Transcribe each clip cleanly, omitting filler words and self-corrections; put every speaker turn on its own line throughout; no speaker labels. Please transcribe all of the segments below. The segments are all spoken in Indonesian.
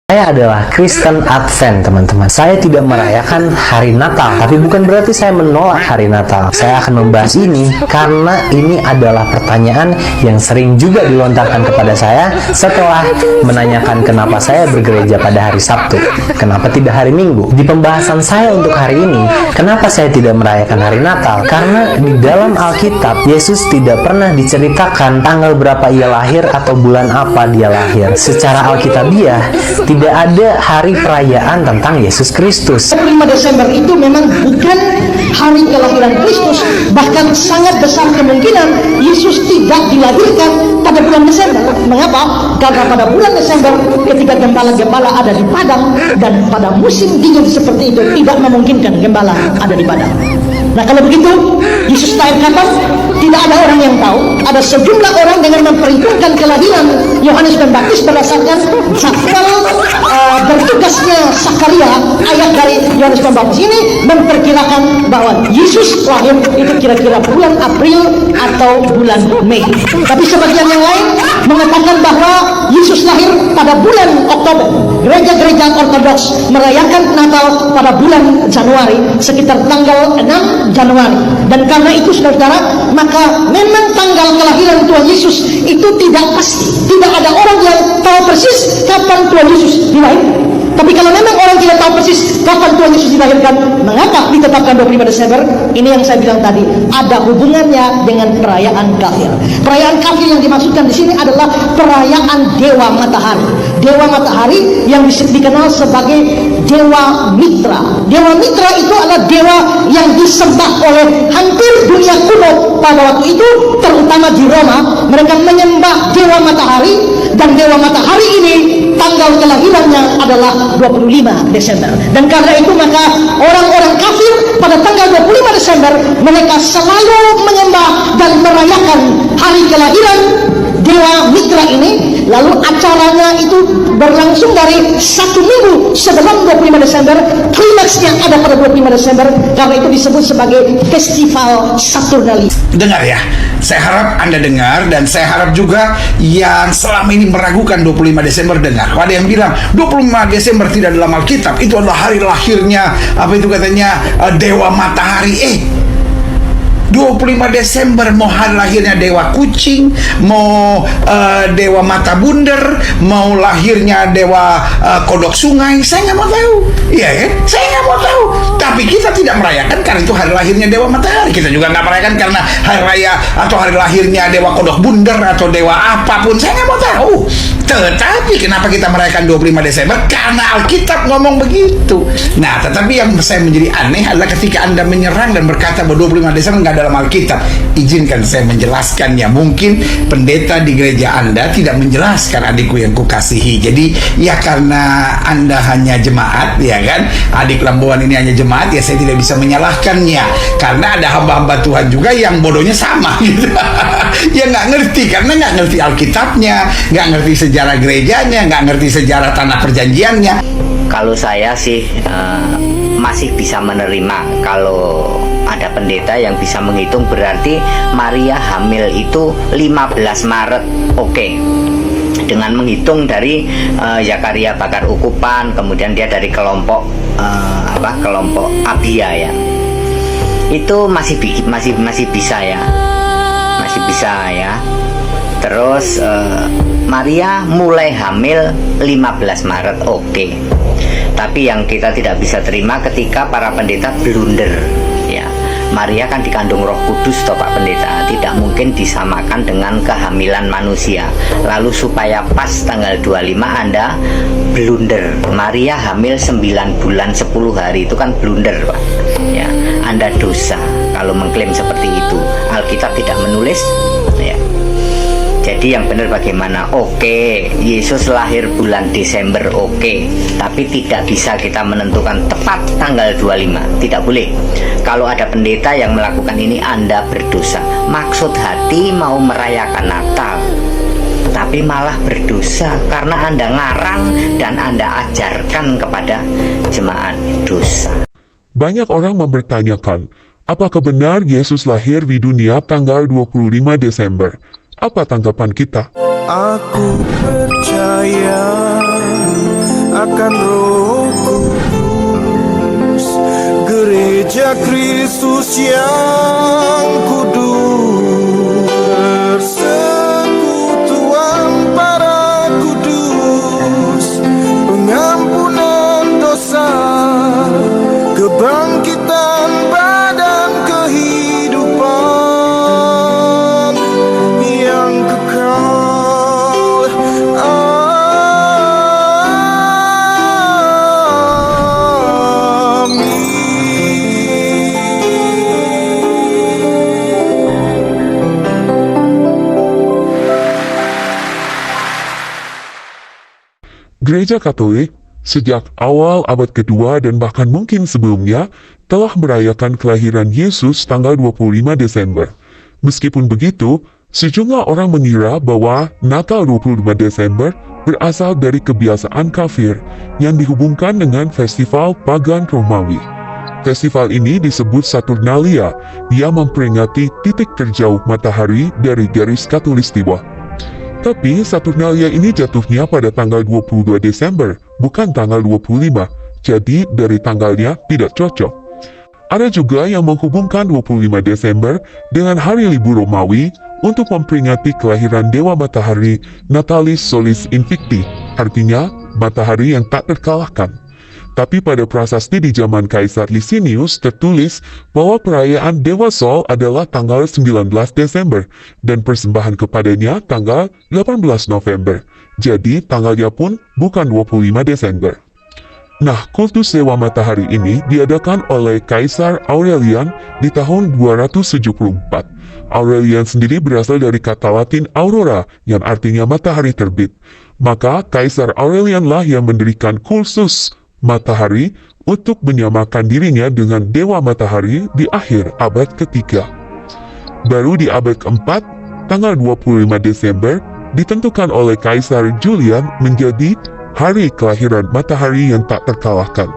Saya adalah Kristen Advent, teman-teman. Saya tidak merayakan hari Natal, tapi bukan berarti saya menolak hari Natal. Saya akan membahas ini karena ini adalah pertanyaan yang sering juga dilontarkan kepada saya setelah menanyakan kenapa saya bergereja pada hari Sabtu, kenapa tidak hari Minggu. Di pembahasan saya untuk hari ini, kenapa saya tidak merayakan hari Natal? Karena di dalam Alkitab, Yesus tidak pernah diceritakan tanggal berapa ia lahir atau bulan apa dia lahir. Secara Alkitabiah, tidak ada hari perayaan tentang Yesus Kristus.
5 Desember itu memang bukan hari kelahiran Kristus. Bahkan sangat besar kemungkinan Yesus tidak dilahirkan pada bulan Desember. Mengapa? Karena pada bulan Desember ketika gembala-gembala ada di padang, dan pada musim dingin seperti itu tidak memungkinkan gembala ada di padang. Nah, kalau begitu Yesus lahir kapan? Tidak ada orang yang tahu. Ada sejumlah orang dengan memperhitungkan kelahiran Yohanes Pembaptis berdasarkan jadwal bertugasnya Sakaria. Ayat dari Yohanes Pembaptis ini memperkirakan bahwa Yesus lahir itu kira-kira bulan April atau bulan Mei. Tapi sebagian yang lain mengatakan bahwa Yesus lahir pada bulan Oktober. Gereja-gereja Ortodoks merayakan Natal pada bulan Januari, sekitar tanggal 6 Januari. Dan karena itu, saudara-saudara, maka memang tanggal kelahiran Tuhan Yesus itu tidak pasti. Tidak ada orang yang tahu persis kapan Tuhan Yesus dilahirkan. Tapi kalau memang orang tidak tahu persis kapan Tuhan Yesus dilahirkan, mengapa ditetapkan 25 Desember? Ini yang saya bilang tadi, ada hubungannya dengan perayaan kafir. Perayaan kafir yang dimaksudkan di sini adalah perayaan Dewa Matahari. Dewa Matahari yang dikenal sebagai Dewa Mitra. Dewa Mitra itu adalah dewa yang disembah oleh hampir dunia kuno pada waktu itu, terutama di Roma. Mereka menyembah Dewa Matahari, dan Dewa Matahari ini tanggal kelahirannya adalah 25 Desember. Dan karena itu maka orang-orang kafir pada tanggal 25 Desember mereka selalu menyembah dan merayakan hari kelahiran Dewa Mitra ini. Lalu acaranya itu berlangsung dari 1 minggu sebelum 25 Desember. Klimaksnya ada pada 25 Desember. Karena itu disebut sebagai Festival Saturnalia.
Dengar ya, saya harap Anda dengar, dan saya harap juga yang selama ini meragukan 25 Desember dengar. Ada yang bilang 25 Desember tidak dalam Alkitab, itu adalah hari lahirnya apa itu katanya Dewa Matahari. 25 Desember mau hari lahirnya Dewa Kucing, mau Dewa Mata Bunder, mau lahirnya Dewa Kodok Sungai, saya nggak mau tahu. Iya kan? Saya nggak mau tahu. Tapi kita tidak merayakan karena itu hari lahirnya Dewa Matahari. Kita juga nggak merayakan karena hari raya atau hari lahirnya Dewa Kodok Bunder atau Dewa apapun. Saya nggak mau tahu. Tetapi kenapa kita merayakan 25 Desember? Karena Alkitab ngomong begitu. Nah, tetapi yang saya menjadi aneh adalah ketika Anda menyerang dan berkata bahwa 25 Desember nggak dalam Alkitab. Izinkan saya menjelaskannya. Mungkin pendeta di gereja Anda tidak menjelaskan, adikku yang kukasihi. Jadi ya karena Anda hanya jemaat, ya kan, adik Lambuan ini hanya jemaat, ya saya tidak bisa menyalahkannya. Karena ada hamba-hamba Tuhan juga yang bodohnya sama gitu. Ya nggak ngerti, karena nggak ngerti Alkitabnya, nggak ngerti sejarah gerejanya, nggak ngerti sejarah tanah perjanjiannya.
Kalau saya sih masih bisa menerima kalau ada pendeta yang bisa menghitung, berarti Maria hamil itu 15 Maret. Oke. Dengan menghitung dari Zakaria Bakar Ukupan, kemudian dia dari kelompok kelompok Abia ya. Itu masih bisa ya. Masih bisa ya. Terus Maria mulai hamil 15 Maret. Oke. Tapi yang kita tidak bisa terima ketika para pendeta blunder ya. Maria kan dikandung Roh Kudus toh Pak Pendeta, tidak mungkin disamakan dengan kehamilan manusia. Lalu supaya pas tanggal 25 Anda blunder, Maria hamil 9 bulan 10 hari, itu kan blunder Pak ya. Anda dosa kalau mengklaim seperti itu. Alkitab tidak menulis ya. Jadi yang benar bagaimana? Oke, Yesus lahir bulan Desember, oke. Tapi tidak bisa kita menentukan tepat tanggal 25. Tidak boleh. Kalau ada pendeta yang melakukan ini, Anda berdosa. Maksud hati mau merayakan Natal, tapi malah berdosa karena Anda ngarang dan Anda ajarkan kepada jemaat dosa.
Banyak orang mempertanyakan, apakah benar Yesus lahir di dunia tanggal 25 Desember? Apa tanggapan kita?
Aku percaya akan Roh Kudus, gereja Kristus yang kudus, persekutuan para kudus, pengampunan dosa, kebangkitan badan, kehidupan yang kekal.
Gereja Katolik sejak awal abad kedua dan bahkan mungkin sebelumnya telah merayakan kelahiran Yesus tanggal 25 Desember. Meskipun begitu, sejumlah orang mengira bahwa Natal 25 Desember berasal dari kebiasaan kafir yang dihubungkan dengan festival pagan Romawi. Festival ini disebut Saturnalia, yang memperingati titik terjauh matahari dari garis khatulistiwa. Tapi Saturnalia ini jatuhnya pada tanggal 22 Desember, bukan tanggal 25, jadi dari tanggalnya tidak cocok. Ada juga yang menghubungkan 25 Desember dengan hari libur Romawi untuk memperingati kelahiran Dewa Matahari Natalis Solis Invicti, artinya matahari yang tak terkalahkan. Tapi pada prasasti di zaman Kaisar Licinius tertulis bahwa perayaan Dewa Sol adalah tanggal 19 Desember dan persembahan kepadanya tanggal 18 November. Jadi tanggalnya pun bukan 25 Desember. Nah, kultus Dewa Matahari ini diadakan oleh Kaisar Aurelian di tahun 274. Aurelian sendiri berasal dari kata Latin aurora yang artinya matahari terbit. Maka Kaisar Aurelian lah yang mendirikan kultus matahari untuk menyamakan dirinya dengan Dewa Matahari di akhir abad ketiga. Baru di abad keempat, tanggal 25 Desember ditentukan oleh Kaisar Julian menjadi hari kelahiran matahari yang tak terkalahkan.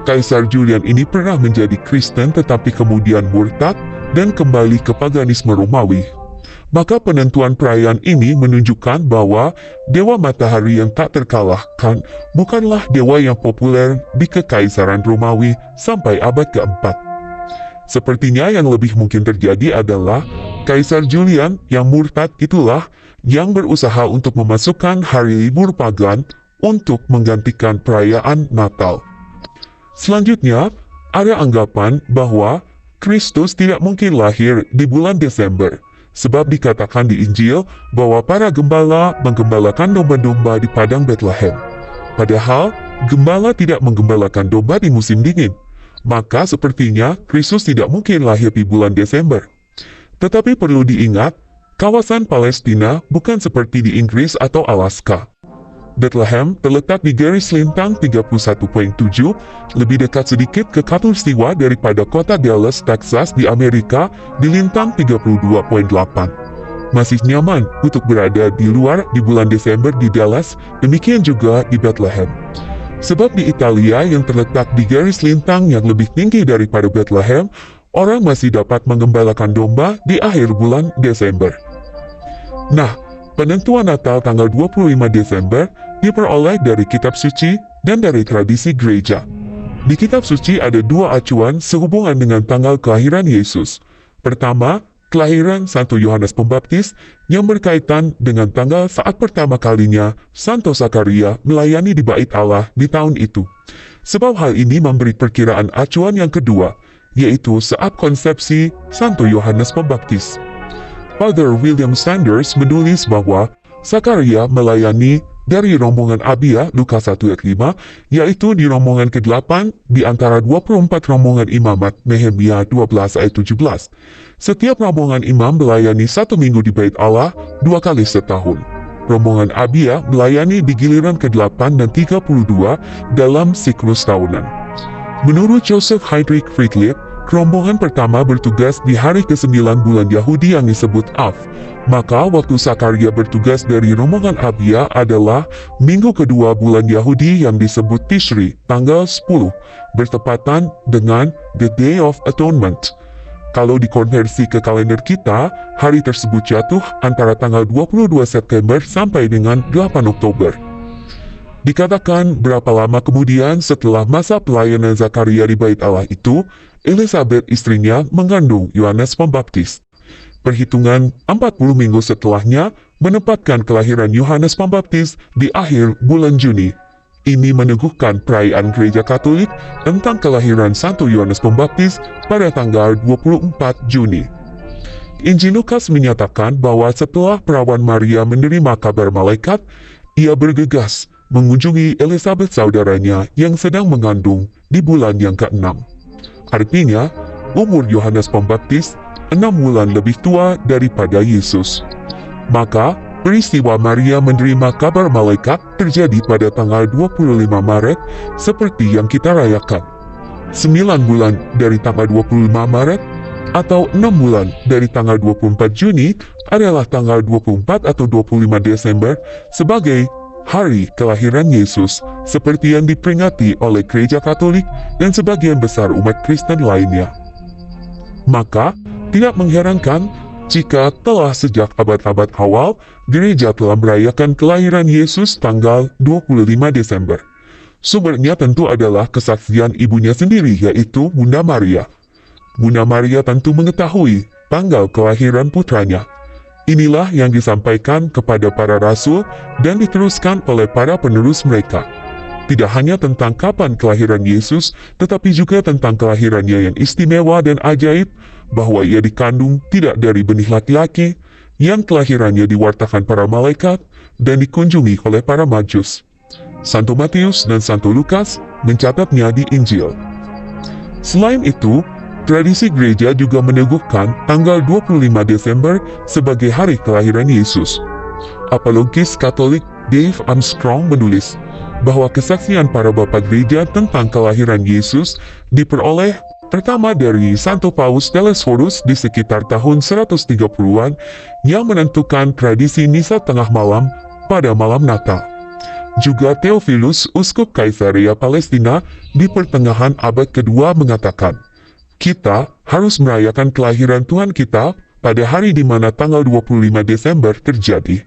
Kaisar Julian ini pernah menjadi Kristen tetapi kemudian murtad dan kembali ke paganisme Romawi. Maka penentuan perayaan ini menunjukkan bahwa Dewa Matahari yang tak terkalahkan bukanlah dewa yang populer di Kekaisaran Romawi sampai abad keempat. Sepertinya yang lebih mungkin terjadi adalah Kaisar Julian yang murtad itulah yang berusaha untuk memasukkan hari libur pagan untuk menggantikan perayaan Natal. Selanjutnya, ada anggapan bahwa Kristus tidak mungkin lahir di bulan Desember. Sebab dikatakan di Injil bahwa para gembala menggembalakan domba-domba di padang Bethlehem. Padahal, gembala tidak menggembalakan domba di musim dingin. Maka sepertinya Kristus tidak mungkin lahir di bulan Desember. Tetapi perlu diingat, kawasan Palestina bukan seperti di Inggris atau Alaska. Bethlehem terletak di garis lintang 31.7, lebih dekat sedikit ke khatulistiwa daripada kota Dallas, Texas di Amerika di lintang 32.8. Masih nyaman untuk berada di luar di bulan Desember di Dallas, demikian juga di Bethlehem. Sebab di Italia yang terletak di garis lintang yang lebih tinggi daripada Bethlehem, orang masih dapat mengembalakan domba di akhir bulan Desember. Nah, penentuan Natal tanggal 25 Desember diperoleh dari kitab suci dan dari tradisi gereja. Di kitab suci ada dua acuan sehubungan dengan tanggal kelahiran Yesus. Pertama, kelahiran Santo Yohanes Pembaptis yang berkaitan dengan tanggal saat pertama kalinya Santo Zakaria melayani di Bait Allah di tahun itu. Sebab hal ini memberi perkiraan acuan yang kedua, yaitu saat konsepsi Santo Yohanes Pembaptis. Father William Sanders menulis bahwa Zakaria melayani dari rombongan Abia, Lukas 1 ayat 5, yaitu di rombongan ke-8 di antara 24 rombongan imamat, Nehemia 12 ayat 17. Setiap rombongan imam melayani 1 minggu di Bait Allah 2 kali setahun. Rombongan Abia melayani di giliran ke-8 dan 32 dalam siklus tahunan. Menurut Joseph Heydrich Friedrich, rombongan pertama bertugas di hari ke-9 bulan Yahudi yang disebut Av. Maka waktu Zakaria bertugas dari rombongan Abia adalah minggu kedua bulan Yahudi yang disebut Tishri, tanggal 10, bertepatan dengan The Day of Atonement. Kalau dikonversi ke kalender kita, hari tersebut jatuh antara tanggal 22 September sampai dengan 8 Oktober. Dikatakan berapa lama kemudian setelah masa pelayanan Zakaria di bait Allah itu, Elizabeth istrinya mengandung Yohanes Pembaptis. Perhitungan 40 minggu setelahnya menempatkan kelahiran Yohanes Pembaptis di akhir bulan Juni. Ini meneguhkan perayaan Gereja Katolik tentang kelahiran Santo Yohanes Pembaptis pada tanggal 24 Juni. Injil Lukas menyatakan bahwa setelah perawan Maria menerima kabar malaikat, ia bergegas mengunjungi Elizabeth saudaranya yang sedang mengandung di bulan yang ke-6. Artinya, umur Yohanes Pembaptis 6 bulan lebih tua daripada Yesus. Maka, peristiwa Maria menerima kabar malaikat terjadi pada tanggal 25 Maret seperti yang kita rayakan. 9 bulan dari tanggal 25 Maret atau 6 bulan dari tanggal 24 Juni adalah tanggal 24 atau 25 Desember sebagai hari kelahiran Yesus seperti yang diperingati oleh Gereja Katolik dan sebagian besar umat Kristen lainnya. Maka, tidak mengherankan jika telah sejak abad-abad awal, gereja telah merayakan kelahiran Yesus tanggal 25 Desember. Sumbernya tentu adalah kesaksian ibunya sendiri, yaitu Bunda Maria. Bunda Maria tentu mengetahui tanggal kelahiran putranya. Inilah yang disampaikan kepada para rasul dan diteruskan oleh para penerus mereka. Tidak hanya tentang kapan kelahiran Yesus, tetapi juga tentang kelahirannya yang istimewa dan ajaib, bahwa ia dikandung tidak dari benih laki-laki, yang kelahirannya diwartakan para malaikat dan dikunjungi oleh para majus. Santo Matius dan Santo Lukas mencatatnya di Injil. Selain itu, tradisi gereja juga meneguhkan tanggal 25 Desember sebagai hari kelahiran Yesus. Apologis Katolik Dave Armstrong menulis bahwa kesaksian para bapak gereja tentang kelahiran Yesus diperoleh pertama dari Santo Paus Telesphorus di sekitar tahun 130-an yang menentukan tradisi misa tengah malam pada malam Natal. Juga Theophilus, uskup Kaisarea Palestina di pertengahan abad kedua mengatakan, kita harus merayakan kelahiran Tuhan kita pada hari di mana tanggal 25 Desember terjadi.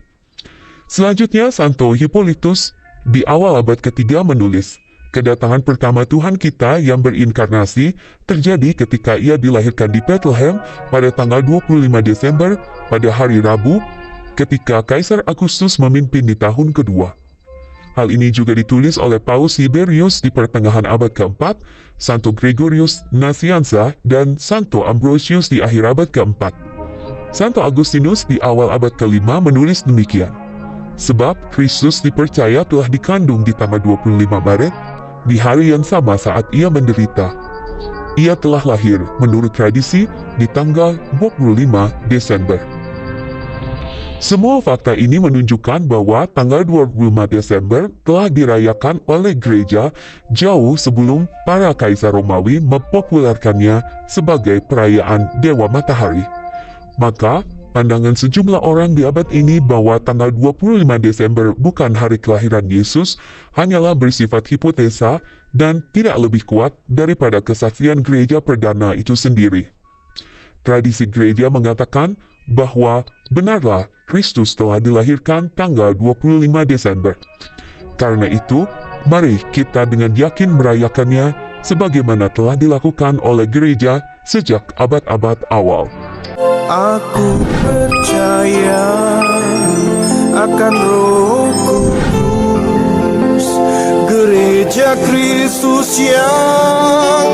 Selanjutnya, Santo Hippolytus di awal abad ketiga menulis, kedatangan pertama Tuhan kita yang berinkarnasi terjadi ketika ia dilahirkan di Bethlehem pada tanggal 25 Desember pada hari Rabu ketika Kaisar Agustus memimpin di tahun kedua. Hal ini juga ditulis oleh Paus Tiberius di pertengahan abad keempat, Santo Gregorius Nazianza, dan Santo Ambrosius di akhir abad keempat. Santo Agustinus di awal abad kelima menulis demikian, sebab Kristus dipercaya telah dikandung di tanggal 25 Maret, di hari yang sama saat ia menderita. Ia telah lahir menurut tradisi di tanggal 25 Desember. Semua fakta ini menunjukkan bahwa tanggal 25 Desember telah dirayakan oleh gereja jauh sebelum para kaisar Romawi mempopulerkannya sebagai perayaan Dewa Matahari. Maka, pandangan sejumlah orang di abad ini bahwa tanggal 25 Desember bukan hari kelahiran Yesus hanyalah bersifat hipotesa dan tidak lebih kuat daripada kesaksian gereja perdana itu sendiri. Tradisi gereja mengatakan bahwa benarlah Kristus telah dilahirkan tanggal 25 Desember. Karena itu, mari kita dengan yakin merayakannya sebagaimana telah dilakukan oleh gereja sejak abad-abad awal.
Aku percaya akan Roh Kudus, Gereja Kristus yang